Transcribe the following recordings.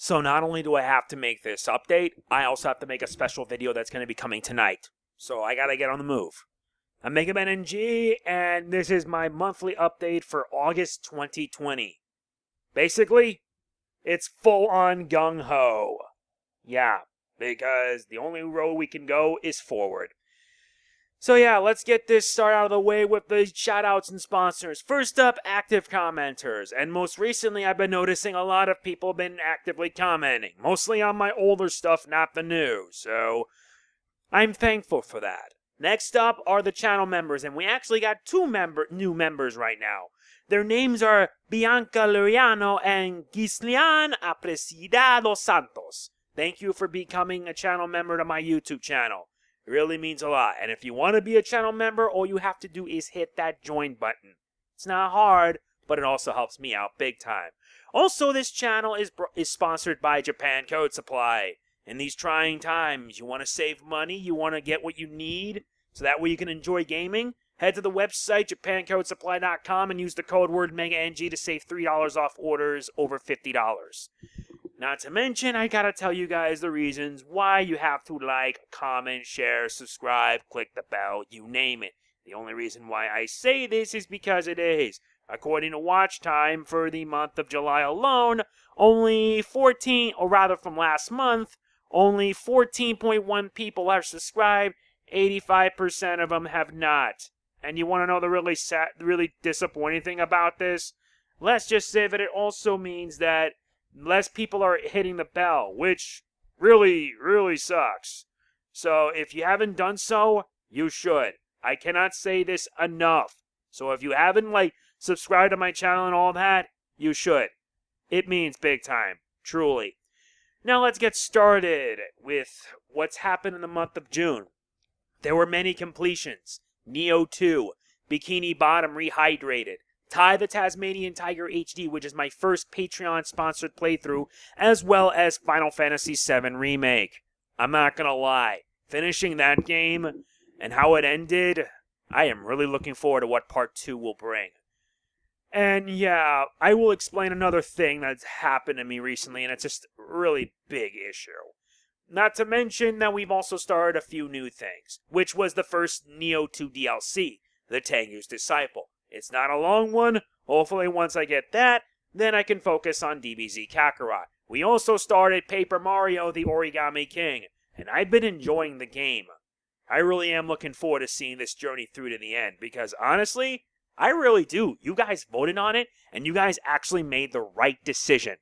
So not only do I have to make this update, I also have to make a special video that's going to be coming tonight. So I gotta get on the move. I'm MegamanNG, and this is my monthly update for August 2020. Basically, it's full-on gung-ho. Yeah, because the only road we can go is forward. So yeah, let's get this started out of the way with the shoutouts and sponsors. First up, active commenters. And most recently, I've been noticing a lot of people have been actively commenting. Mostly on my older stuff, not the new. So, I'm thankful for that. Next up are the channel members. And we actually got two new members right now. Their names are Bianca Luriano and Gislian Apreciado Santos. Thank you for becoming a channel member to my YouTube channel. It really means a lot. And if you want to be a channel member, all you have to do is hit that join button. It's not hard, but it also helps me out big time. Also, this channel is sponsored by Japan Code Supply. In these trying times, you want to save money, you want to get what you need, so that way you can enjoy gaming, head to the website, japancodesupply.com, and use the code word MegaNG to save $3 off orders over $50. Not to mention, I gotta tell you guys the reasons why you have to like, comment, share, subscribe, click the bell, you name it. The only reason why I say this is because it is. According to watch time for the month of July alone, only 14, or rather from last month, only 14.1 people have subscribed, 85% of them have not. And you want to know the really sad, really disappointing thing about this? Let's just say that it also means that less people are hitting the bell, which really, really sucks. So if you haven't done so, you should. I cannot say this enough. So if you haven't, subscribed to my channel and all that, you should. It means big time, truly. Now let's get started with what's happened in the month of June. There were many completions. Nioh 2, Bikini Bottom Rehydrated, Ty the Tasmanian Tiger HD, which is my first Patreon-sponsored playthrough, as well as Final Fantasy VII Remake. I'm not gonna lie, finishing that game and how it ended, I am really looking forward to what Part 2 will bring. And yeah, I will explain another thing that's happened to me recently, and it's just a really big issue. Not to mention that we've also started a few new things, which was the first Nioh 2 DLC, the Tengu's Disciple. It's not a long one. Hopefully once I get that, then I can focus on DBZ Kakarot. We also started Paper Mario the Origami King, and I've been enjoying the game. I really am looking forward to seeing this journey through to the end, because honestly, I really do. You guys voted on it, and you guys actually made the right decision.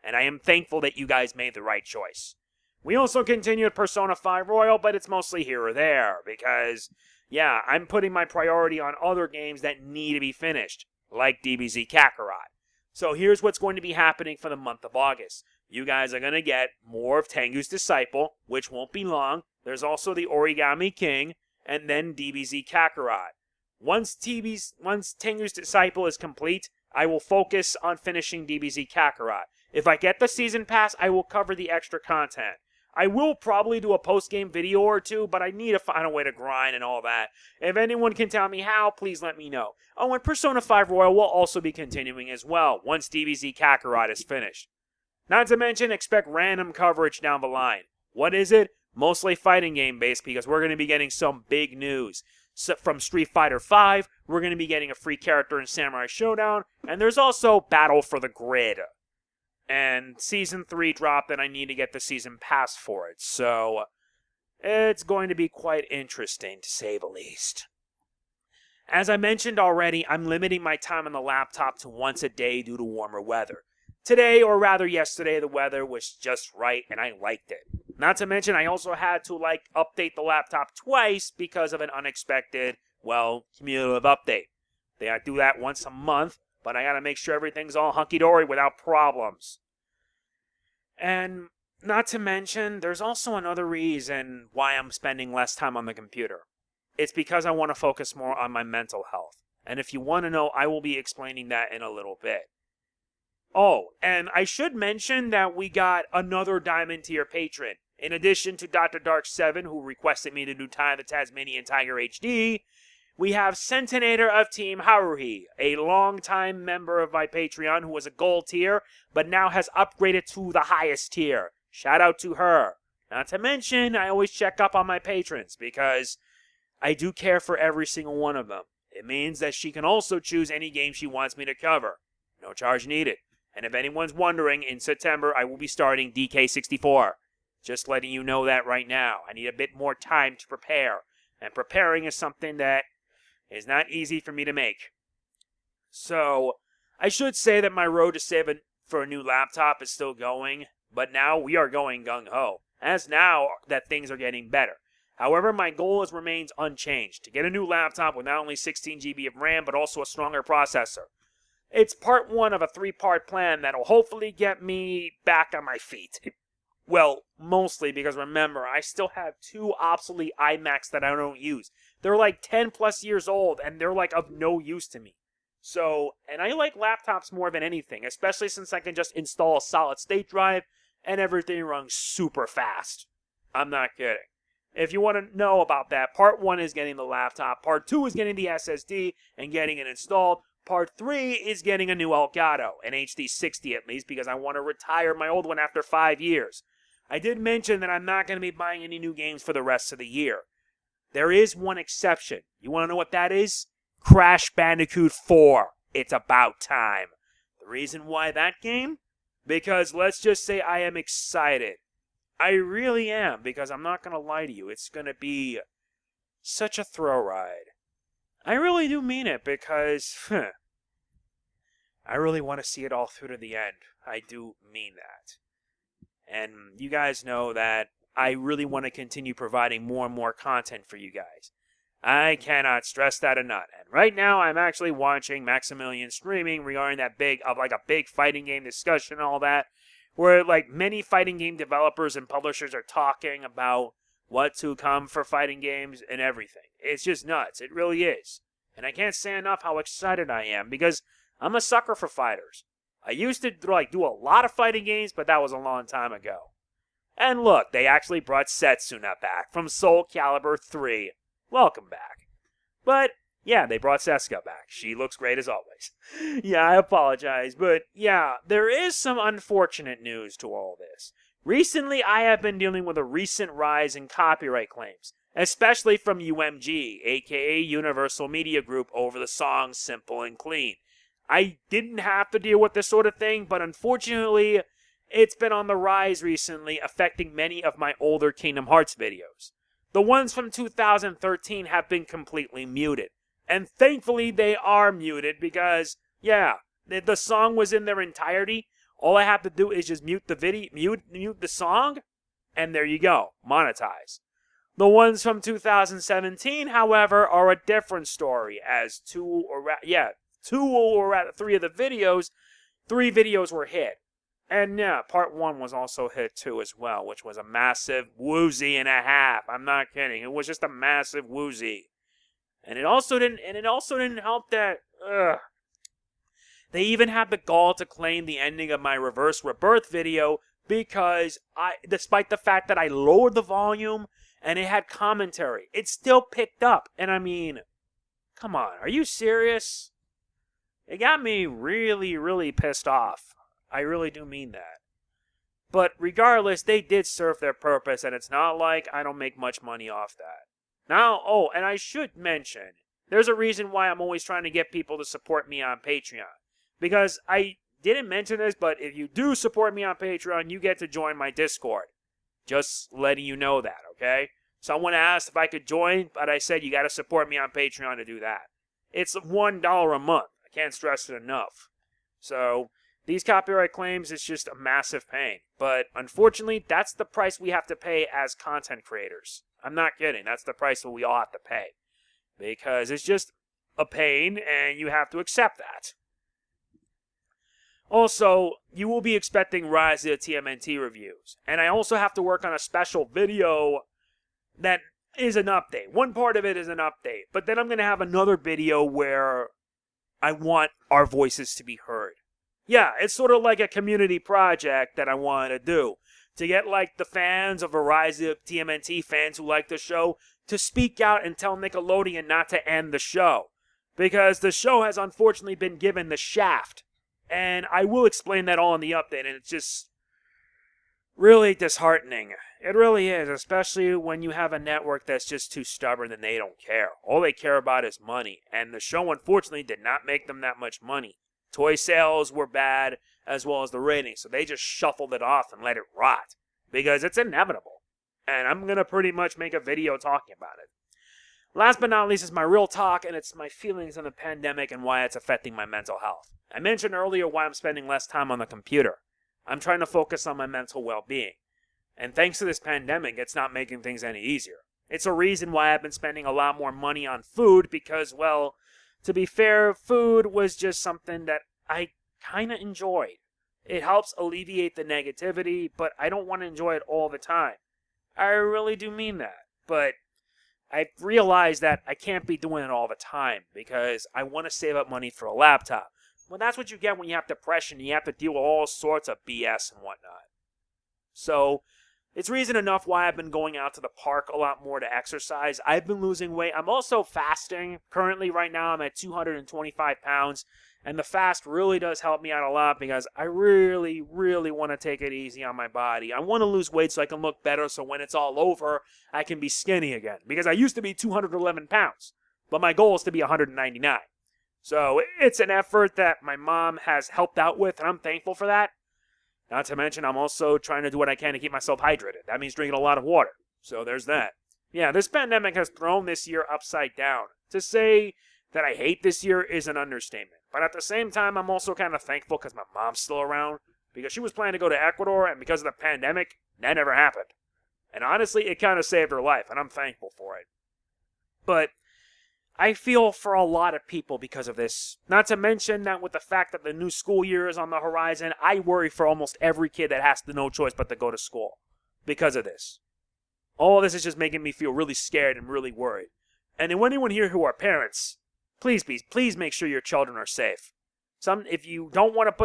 And I am thankful that you guys made the right choice. We also continued Persona 5 Royal, but it's mostly here or there, because yeah, I'm putting my priority on other games that need to be finished, like DBZ Kakarot. So here's what's going to be happening for the month of August. You guys are going to get more of Tengu's Disciple, which won't be long. There's also the Origami King, and then DBZ Kakarot. Once Tengu's Disciple is complete, I will focus on finishing DBZ Kakarot. If I get the Season Pass, I will cover the extra content. I will probably do a post-game video or two, but I need to find a way to grind and all that. If anyone can tell me how, please let me know. Oh, and Persona 5 Royal will also be continuing as well, once DBZ Kakarot is finished. Not to mention, expect random coverage down the line. What is it? Mostly fighting game based, because we're going to be getting some big news. So from Street Fighter V, we're going to be getting a free character in Samurai Showdown, and there's also Battle for the Grid. And Season 3 dropped, and I need to get the Season Pass for it. So, it's going to be quite interesting, to say the least. As I mentioned already, I'm limiting my time on the laptop to once a day due to warmer weather. Today, or rather yesterday, the weather was just right, and I liked it. Not to mention, I also had to, update the laptop twice because of an unexpected, cumulative update. They do that once a month, but I gotta make sure everything's all hunky-dory without problems. And not to mention, there's also another reason why I'm spending less time on the computer. It's because I want to focus more on my mental health. And if you want to know, I will be explaining that in a little bit. Oh, and I should mention that we got another Diamond Tier patron. In addition to Dr. Dark 7, who requested me to do Ty the Tasmanian Tiger HD, we have Sentinator of Team Haruhi, a longtime member of my Patreon who was a gold tier, but now has upgraded to the highest tier. Shout out to her. Not to mention, I always check up on my patrons because I do care for every single one of them. It means that she can also choose any game she wants me to cover. No charge needed. And if anyone's wondering, in September I will be starting DK64. Just letting you know that right now. I need a bit more time to prepare. And preparing is something that is not easy for me to make. So, I should say that my road to saving for a new laptop is still going. But now we are going gung-ho. As now that things are getting better. However, my goal remains unchanged. To get a new laptop with not only 16 GB of RAM, but also a stronger processor. It's part one of a 3-part plan that'll hopefully get me back on my feet. Well, mostly because remember, I still have 2 obsolete iMacs that I don't use. They're like 10 plus years old, and they're like of no use to me. So, and I like laptops more than anything, especially since I can just install a solid state drive, and everything runs super fast. I'm not kidding. If you want to know about that, part 1 is getting the laptop, part 2 is getting the SSD and getting it installed, part 3 is getting a new Elgato, an HD60 at least, because I want to retire my old one after 5 years. I did mention that I'm not going to be buying any new games for the rest of the year. There is one exception. You want to know what that is? Crash Bandicoot 4. It's about time. The reason why that game? Because let's just say I am excited. I really am, because I'm not going to lie to you. It's going to be such a thrill ride. I really do mean it, because I really want to see it all through to the end. I do mean that. And you guys know that I really want to continue providing more and more content for you guys. I cannot stress that enough. And right now, I'm actually watching Maximilian streaming regarding that big fighting game discussion and all that, where like many fighting game developers and publishers are talking about what to come for fighting games and everything. It's just nuts. It really is. And I can't say enough how excited I am because I'm a sucker for fighters. I used to do a lot of fighting games, but that was a long time ago. And look, they actually brought Setsuna back from Soul Calibur 3. Welcome back. But yeah, they brought Seska back. She looks great as always. Yeah, I apologize, but yeah, there is some unfortunate news to all this. Recently, I have been dealing with a recent rise in copyright claims, especially from UMG, aka Universal Media Group, over the song Simple and Clean. I didn't have to deal with this sort of thing, but unfortunately, it's been on the rise recently, affecting many of my older Kingdom Hearts videos. The ones from 2013 have been completely muted. And thankfully, they are muted because, yeah, the song was in their entirety. All I have to do is just mute the video, mute the song, and there you go, monetize. The ones from 2017, however, are a different story, as 3 of the videos, 3 videos were hit. And yeah, part 1 was also hit too as well, which was a massive woozy and a half. I'm not kidding. It was just a massive woozy. And it also didn't help that they even had the gall to claim the ending of my Reverse Rebirth video because despite the fact that I lowered the volume and it had commentary, it still picked up. And I mean, come on, are you serious? It got me really, really pissed off. I really do mean that. But regardless, they did serve their purpose, and it's not like I don't make much money off that. Now, and I should mention, there's a reason why I'm always trying to get people to support me on Patreon. Because I didn't mention this, but if you do support me on Patreon, you get to join my Discord. Just letting you know that, okay? Someone asked if I could join, but I said you got to support me on Patreon to do that. It's $1 a month. I can't stress it enough. So these copyright claims is just a massive pain. But unfortunately, that's the price we have to pay as content creators. I'm not kidding. That's the price that we all have to pay. Because it's just a pain, and you have to accept that. Also, you will be expecting Rise of the TMNT reviews. And I also have to work on a special video that is an update. One part of it is an update. But then I'm going to have another video where I want our voices to be heard. Yeah, it's sort of like a community project that I want to do. To get, like, the fans of Rise of TMNT, fans who like the show, to speak out and tell Nickelodeon not to end the show. Because the show has unfortunately been given the shaft. And I will explain that all in the update, and it's just really disheartening. It really is, especially when you have a network that's just too stubborn and they don't care. All they care about is money, and the show unfortunately did not make them that much money. Toy sales were bad, as well as the ratings, so they just shuffled it off and let it rot. Because it's inevitable. And I'm going to pretty much make a video talking about it. Last but not least is my real talk, and it's my feelings on the pandemic and why it's affecting my mental health. I mentioned earlier why I'm spending less time on the computer. I'm trying to focus on my mental well-being. And thanks to this pandemic, it's not making things any easier. It's a reason why I've been spending a lot more money on food because, well, to be fair, food was just something that I kind of enjoyed. It helps alleviate the negativity, but I don't want to enjoy it all the time. I really do mean that. But I've realized that I can't be doing it all the time because I want to save up money for a laptop. Well, that's what you get when you have depression. You have to deal with all sorts of BS and whatnot. So it's reason enough why I've been going out to the park a lot more to exercise. I've been losing weight. I'm also fasting. Currently, right now, I'm at 225 pounds. And the fast really does help me out a lot because I really, really want to take it easy on my body. I want to lose weight so I can look better so when it's all over, I can be skinny again. Because I used to be 211 pounds, but my goal is to be 199. So it's an effort that my mom has helped out with, and I'm thankful for that. Not to mention, I'm also trying to do what I can to keep myself hydrated. That means drinking a lot of water. So there's that. Yeah, this pandemic has thrown this year upside down. To say that I hate this year is an understatement. But at the same time, I'm also kind of thankful because my mom's still around. Because she was planning to go to Ecuador, and because of the pandemic, that never happened. And honestly, it kind of saved her life, and I'm thankful for it. But I feel for a lot of people because of this. Not to mention that with the fact that the new school year is on the horizon, I worry for almost every kid that has no choice but to go to school because of this. All this is just making me feel really scared and really worried. And if anyone here who are parents, please make sure your children are safe. If you don't want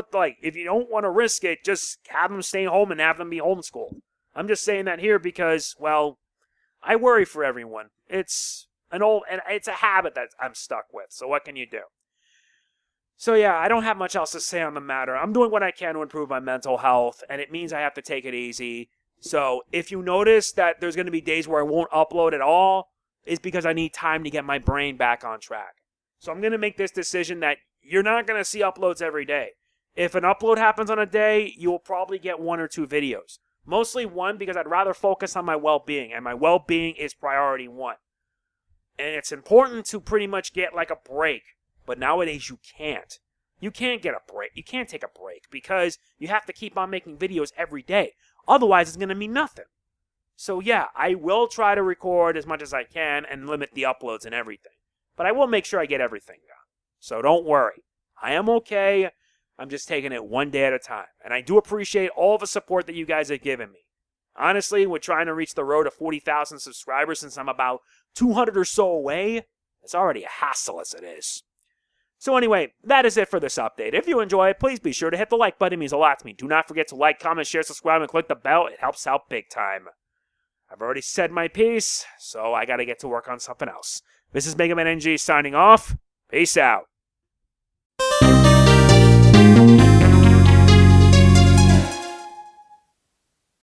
to risk it, just have them stay home and have them be homeschooled. I'm just saying that here because, well, I worry for everyone. It's a habit that I'm stuck with. So what can you do? So yeah, I don't have much else to say on the matter. I'm doing what I can to improve my mental health, and it means I have to take it easy. So if you notice that there's going to be days where I won't upload at all, it's because I need time to get my brain back on track. So I'm going to make this decision that you're not going to see uploads every day. If an upload happens on a day, you will probably get 1 or 2 videos. Mostly 1 because I'd rather focus on my well-being, and my well-being is priority 1. And it's important to pretty much get like a break. But nowadays you can't. You can't get a break. You can't take a break because you have to keep on making videos every day. Otherwise it's going to mean nothing. So yeah, I will try to record as much as I can and limit the uploads and everything. But I will make sure I get everything done. So don't worry. I am okay. I'm just taking it one day at a time. And I do appreciate all the support that you guys have given me. Honestly, we're trying to reach the road to 40,000 subscribers since I'm about 200 or so away. It's already a hassle as it is. So anyway, that is it for this update. If you enjoy it, please be sure to hit the like button. It means a lot to me. Do not forget to like, comment, share, subscribe, and click the bell. It helps out big time. I've already said my piece, so I gotta get to work on something else. This is MegamanNG signing off. Peace out.